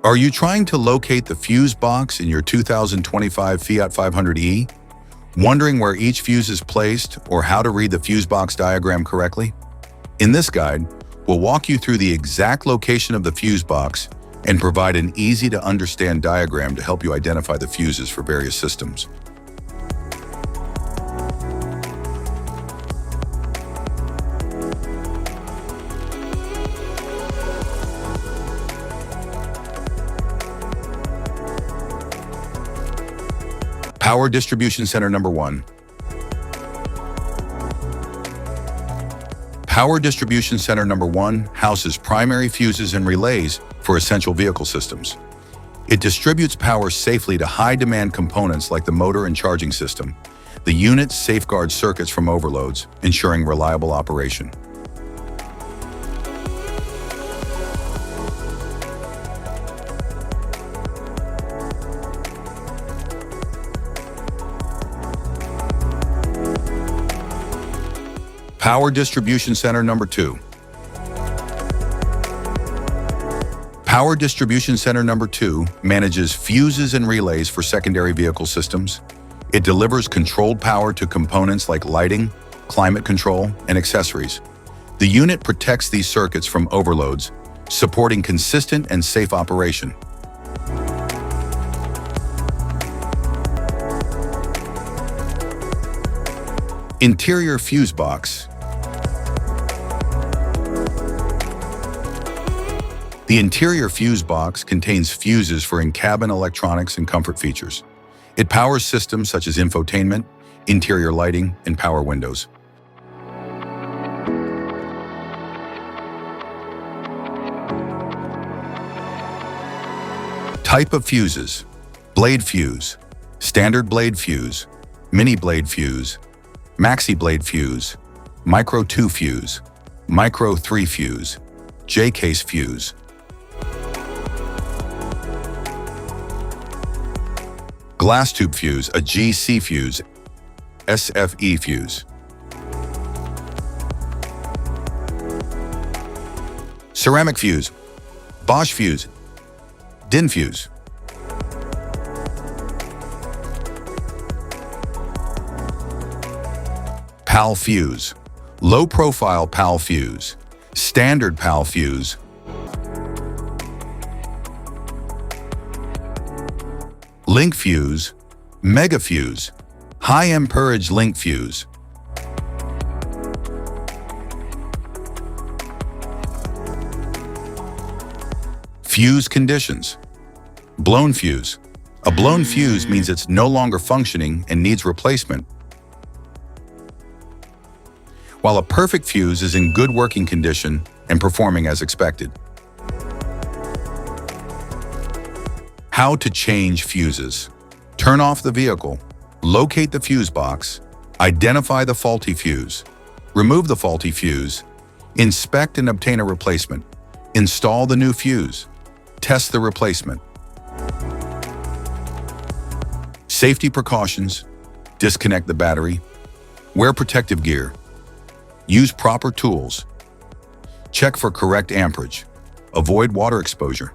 Are you trying to locate the fuse box in your 2025 Fiat 500e? Wondering where each fuse is placed or how to read the fuse box diagram correctly? In this guide, we'll walk you through the exact location of the fuse box and provide an easy-to-understand diagram to help you identify the fuses for various systems. Power Distribution Center number 1. Power Distribution Center number 1 houses primary fuses and relays for essential vehicle systems. It distributes power safely to high-demand components like the motor and charging system. The unit safeguards circuits from overloads, ensuring reliable operation. Power Distribution Center number 2. Power Distribution Center number 2 manages fuses and relays for secondary vehicle systems. It delivers controlled power to components like lighting, climate control, and accessories. The unit protects these circuits from overloads, supporting consistent and safe operation. Interior fuse box. The interior fuse box contains fuses for in-cabin electronics and comfort features. It powers systems such as infotainment, interior lighting, and power windows. Type of fuses: blade fuse, standard blade fuse, mini blade fuse, maxi blade fuse, micro 2 fuse, micro 3 fuse, J-case fuse. Glass tube fuse, a GC fuse, SFE fuse. Ceramic fuse, Bosch fuse, DIN fuse. PAL fuse, low profile PAL fuse, standard PAL fuse. Link fuse, mega fuse, high amperage link fuse. Fuse conditions. Blown fuse. A blown fuse means it's no longer functioning and needs replacement, while a perfect fuse is in good working condition and performing as expected. How to change fuses. Turn off the vehicle, locate the fuse box, identify the faulty fuse, remove the faulty fuse, inspect and obtain a replacement, install the new fuse, test the replacement. Safety precautions: disconnect the battery, wear protective gear, use proper tools, check for correct amperage, avoid water exposure.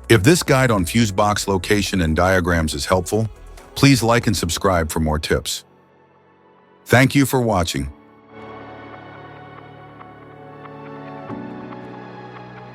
If this guide on fuse box location and diagrams is helpful, please like and subscribe for more tips. Thank you for watching.